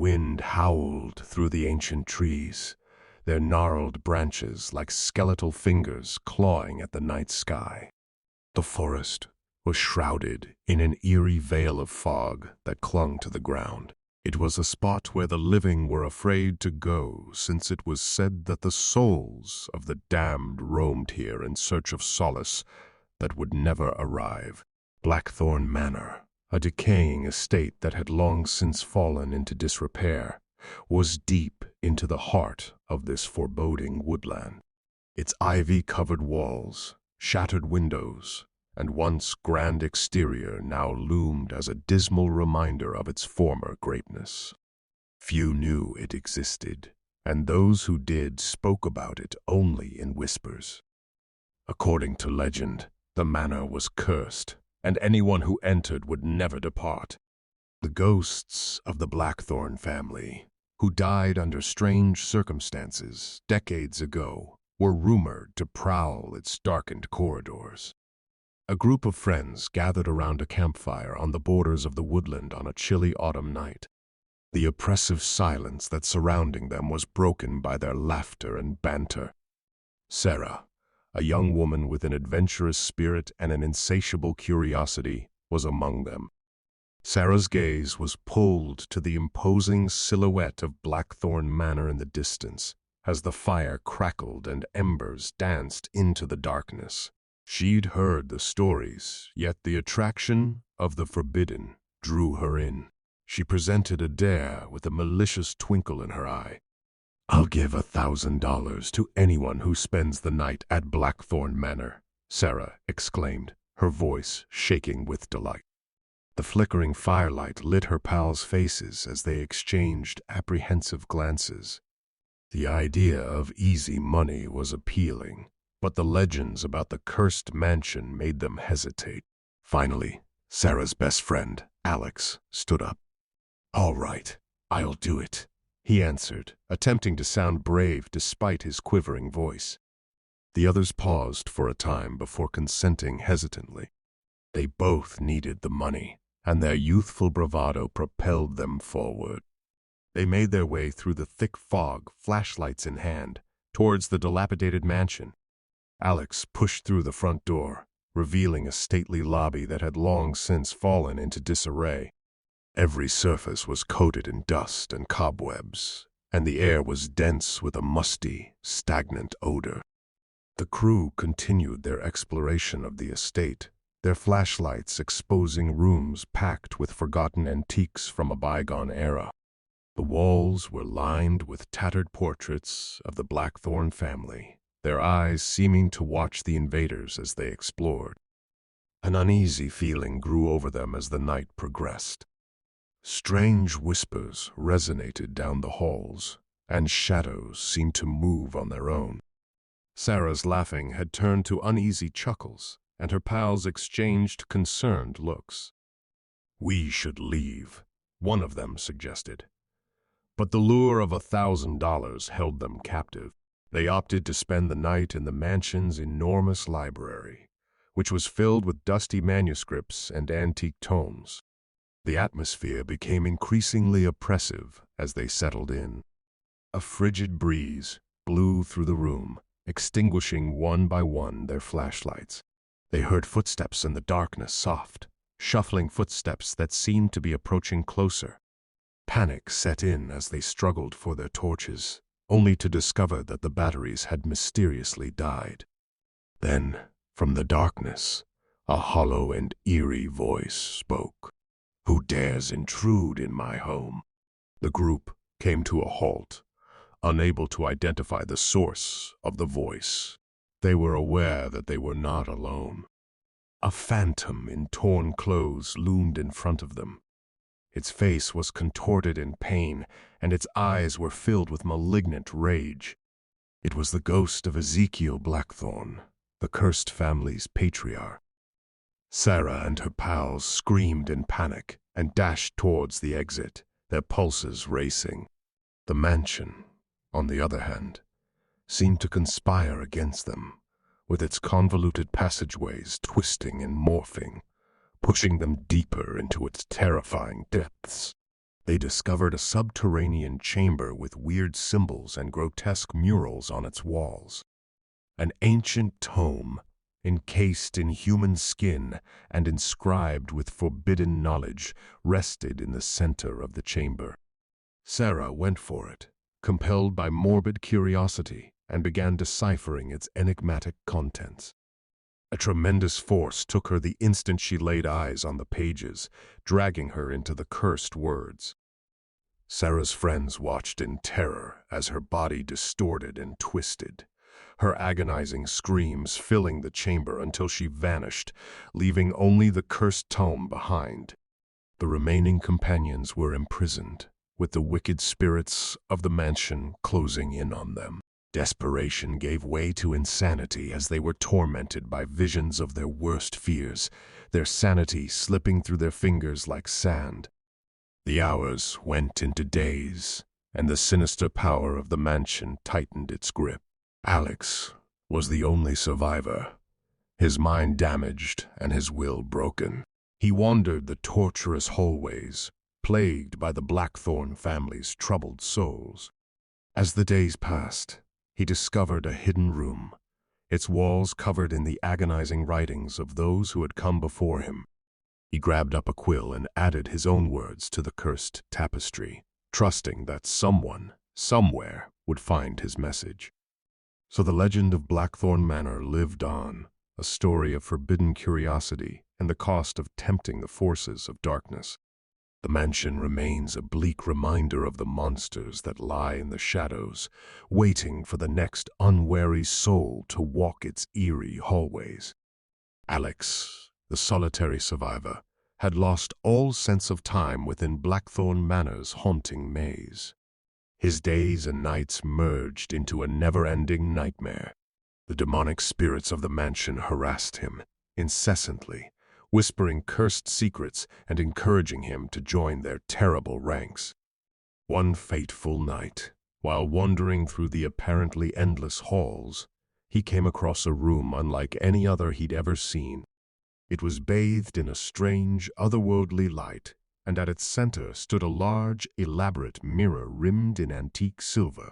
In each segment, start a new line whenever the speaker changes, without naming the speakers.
wind howled through the ancient trees, their gnarled branches like skeletal fingers clawing at the night sky. The forest was shrouded in an eerie veil of fog that clung to the ground. It was a spot where the living were afraid to go, since it was said that the souls of the damned roamed here in search of solace that would never arrive. Blackthorn Manor, a decaying estate that had long since fallen into disrepair, was deep into the heart of this foreboding woodland. Its ivy-covered walls, shattered windows, and once grand exterior now loomed as a dismal reminder of its former greatness. Few knew it existed, and those who did spoke about it only in whispers. According to legend, the manor was cursed, and anyone who entered would never depart. The ghosts of the Blackthorn family, who died under strange circumstances decades ago, were rumored to prowl its darkened corridors. A group of friends gathered around a campfire on the borders of the woodland on a chilly autumn night. The oppressive silence that surrounding them was broken by their laughter and banter. Sarah, a young woman with an adventurous spirit and an insatiable curiosity, was among them. Sarah's gaze was pulled to the imposing silhouette of Blackthorn Manor in the distance, as the fire crackled and embers danced into the darkness. She'd heard the stories, yet the attraction of the forbidden drew her in. She presented a dare with a malicious twinkle in her eye. "I'll give $1,000 to anyone who spends the night at Blackthorn Manor," Sarah exclaimed, her voice shaking with delight. The flickering firelight lit her pals' faces as they exchanged apprehensive glances. The idea of easy money was appealing, but the legends about the cursed mansion made them hesitate. Finally, Sarah's best friend, Alex, stood up. "All right, I'll do it," he answered, attempting to sound brave despite his quivering voice. The others paused for a time before consenting hesitantly. They both needed the money, and their youthful bravado propelled them forward. They made their way through the thick fog, flashlights in hand, towards the dilapidated mansion. Alex pushed through the front door, revealing a stately lobby that had long since fallen into disarray. Every surface was coated in dust and cobwebs, and the air was dense with a musty, stagnant odor. The crew continued their exploration of the estate, their flashlights exposing rooms packed with forgotten antiques from a bygone era. The walls were lined with tattered portraits of the Blackthorn family, their eyes seeming to watch the invaders as they explored. An uneasy feeling grew over them as the night progressed. Strange whispers resonated down the halls, and shadows seemed to move on their own. Sarah's laughing had turned to uneasy chuckles, and her pals exchanged concerned looks. "We should leave," one of them suggested. But the lure of $1,000 held them captive. They opted to spend the night in the mansion's enormous library, which was filled with dusty manuscripts and antique tomes. The atmosphere became increasingly oppressive as they settled in. A frigid breeze blew through the room, extinguishing one by one their flashlights. They heard footsteps in the darkness, soft, shuffling footsteps that seemed to be approaching closer. Panic set in as they struggled for their torches, only to discover that the batteries had mysteriously died. Then, from the darkness, a hollow and eerie voice spoke. "Who dares intrude in my home?" The group came to a halt, unable to identify the source of the voice. They were aware that they were not alone. A phantom in torn clothes loomed in front of them. Its face was contorted in pain, and its eyes were filled with malignant rage. It was the ghost of Ezekiel Blackthorn, the cursed family's patriarch. Sarah and her pals screamed in panic and dashed towards the exit, their pulses racing. The mansion, on the other hand, seemed to conspire against them, with its convoluted passageways twisting and morphing, pushing them deeper into its terrifying depths. They discovered a subterranean chamber with weird symbols and grotesque murals on its walls. An ancient tome, encased in human skin and inscribed with forbidden knowledge, rested in the center of the chamber. Sarah went for it, compelled by morbid curiosity, and began deciphering its enigmatic contents. A tremendous force took her the instant she laid eyes on the pages, dragging her into the cursed words. Sarah's friends watched in terror as her body distorted and twisted, her agonizing screams filling the chamber until she vanished, leaving only the cursed tome behind. The remaining companions were imprisoned, with the wicked spirits of the mansion closing in on them. Desperation gave way to insanity as they were tormented by visions of their worst fears, their sanity slipping through their fingers like sand. The hours went into days, and the sinister power of the mansion tightened its grip. Alex was the only survivor, his mind damaged and his will broken. He wandered the tortuous hallways, plagued by the Blackthorn family's troubled souls. As the days passed, he discovered a hidden room, its walls covered in the agonizing writings of those who had come before him. He grabbed up a quill and added his own words to the cursed tapestry, trusting that someone, somewhere, would find his message. So the legend of Blackthorn Manor lived on, a story of forbidden curiosity and the cost of tempting the forces of darkness. The mansion remains a bleak reminder of the monsters that lie in the shadows, waiting for the next unwary soul to walk its eerie hallways. Alex, the solitary survivor, had lost all sense of time within Blackthorn Manor's haunting maze. His days and nights merged into a never-ending nightmare. The demonic spirits of the mansion harassed him incessantly, whispering cursed secrets and encouraging him to join their terrible ranks. One fateful night, while wandering through the apparently endless halls, he came across a room unlike any other he'd ever seen. It was bathed in a strange, otherworldly light, and at its center stood a large, elaborate mirror rimmed in antique silver.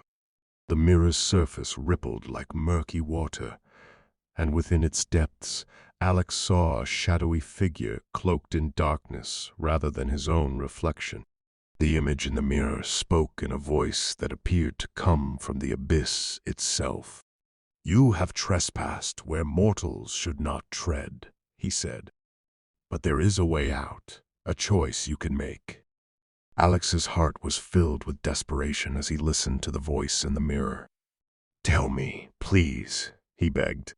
The mirror's surface rippled like murky water, and within its depths, Alex saw a shadowy figure cloaked in darkness rather than his own reflection. The image in the mirror spoke in a voice that appeared to come from the abyss itself. "You have trespassed where mortals should not tread," he said. "But there is a way out, a choice you can make." Alex's heart was filled with desperation as he listened to the voice in the mirror. "Tell me, please," he begged.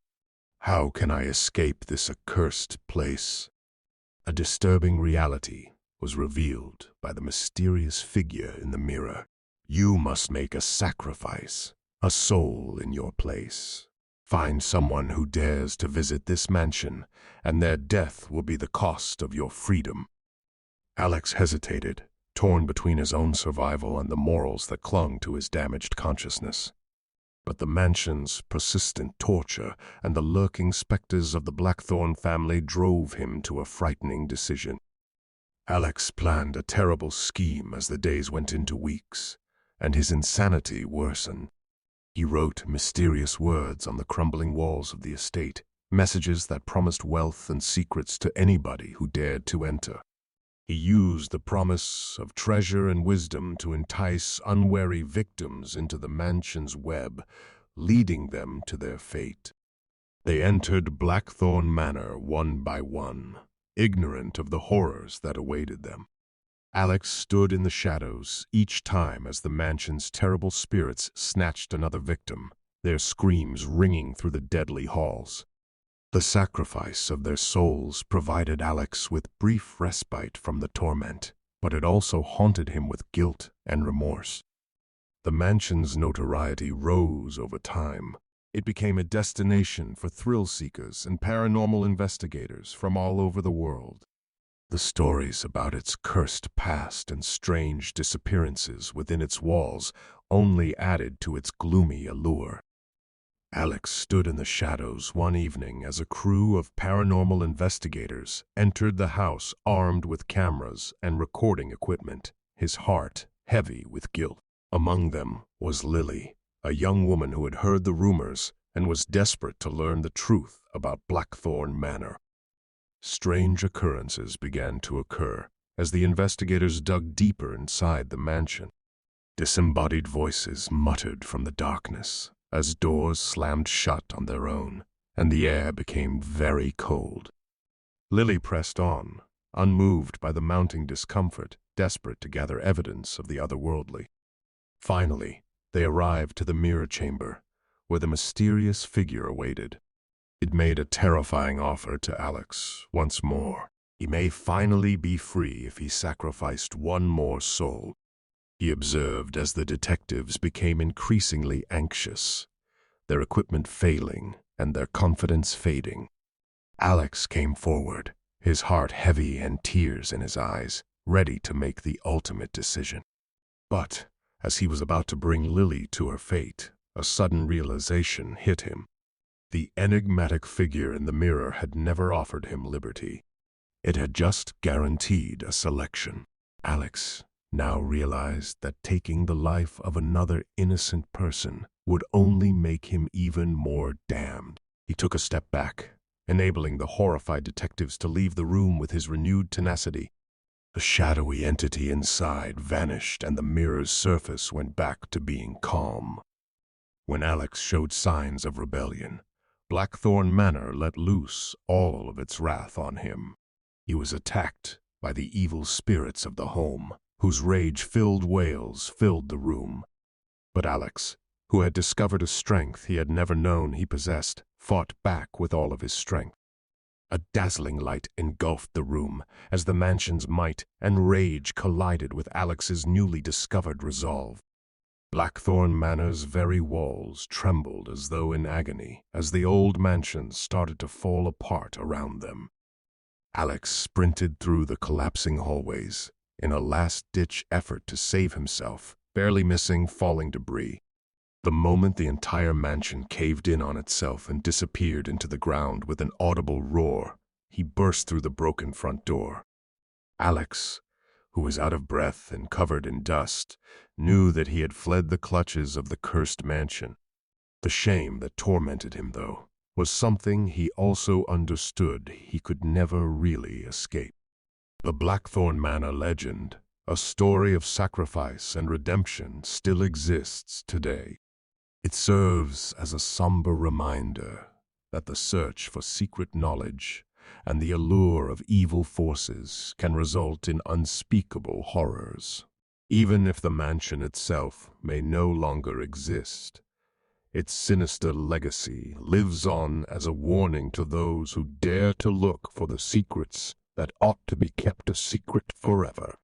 "How can I escape this accursed place?" A disturbing reality was revealed by the mysterious figure in the mirror. "You must make a sacrifice, a soul in your place. Find someone who dares to visit this mansion, and their death will be the cost of your freedom." Alex hesitated, torn between his own survival and the morals that clung to his damaged consciousness. But the mansion's persistent torture and the lurking specters of the Blackthorn family drove him to a frightening decision. Alex planned a terrible scheme as the days went into weeks, and his insanity worsened. He wrote mysterious words on the crumbling walls of the estate, messages that promised wealth and secrets to anybody who dared to enter. He used the promise of treasure and wisdom to entice unwary victims into the mansion's web, leading them to their fate. They entered Blackthorn Manor one by one, ignorant of the horrors that awaited them. Alex stood in the shadows each time as the mansion's terrible spirits snatched another victim, their screams ringing through the deadly halls. The sacrifice of their souls provided Alex with brief respite from the torment, but it also haunted him with guilt and remorse. The mansion's notoriety rose over time. It became a destination for thrill-seekers and paranormal investigators from all over the world. The stories about its cursed past and strange disappearances within its walls only added to its gloomy allure. Alex stood in the shadows one evening as a crew of paranormal investigators entered the house armed with cameras and recording equipment. his heart heavy with guilt. Among them was Lily, a young woman who had heard the rumors and was desperate to learn the truth about Blackthorn Manor. Strange occurrences began to occur as the investigators dug deeper inside the mansion. Disembodied voices muttered from the darkness as doors slammed shut on their own, and the air became very cold. Lily pressed on, unmoved by the mounting discomfort, desperate to gather evidence of the otherworldly. Finally, they arrived to the mirror chamber, where the mysterious figure awaited. It made a terrifying offer to Alex once more. He may finally be free if he sacrificed one more soul. He observed as the detectives became increasingly anxious, their equipment failing and their confidence fading. Alex came forward, his heart heavy and tears in his eyes, ready to make the ultimate decision. But as he was about to bring Lily to her fate, a sudden realization hit him. The enigmatic figure in the mirror had never offered him liberty. It had just guaranteed a selection. Alex now realized that taking the life of another innocent person would only make him even more damned. He took a step back, enabling the horrified detectives to leave the room with his renewed tenacity. The shadowy entity inside vanished and the mirror's surface went back to being calm. When Alex showed signs of rebellion, Blackthorn Manor let loose all of its wrath on him. He was attacked by the evil spirits of the home, whose rage-filled wails filled the room. But Alex, who had discovered a strength he had never known he possessed, fought back with all of his strength. A dazzling light engulfed the room as the mansion's might and rage collided with Alex's newly discovered resolve. Blackthorn Manor's very walls trembled as though in agony as the old mansion started to fall apart around them. Alex sprinted through the collapsing hallways in a last-ditch effort to save himself, barely missing falling debris. The moment the entire mansion caved in on itself and disappeared into the ground with an audible roar, he burst through the broken front door. Alex, who was out of breath and covered in dust, knew that he had fled the clutches of the cursed mansion. The shame that tormented him, though, was something he also understood he could never really escape. The Blackthorn Manor legend, a story of sacrifice and redemption, still exists today. It serves as a somber reminder that the search for secret knowledge and the allure of evil forces can result in unspeakable horrors. Even if the mansion itself may no longer exist, its sinister legacy lives on as a warning to those who dare to look for the secrets that ought to be kept a secret forever.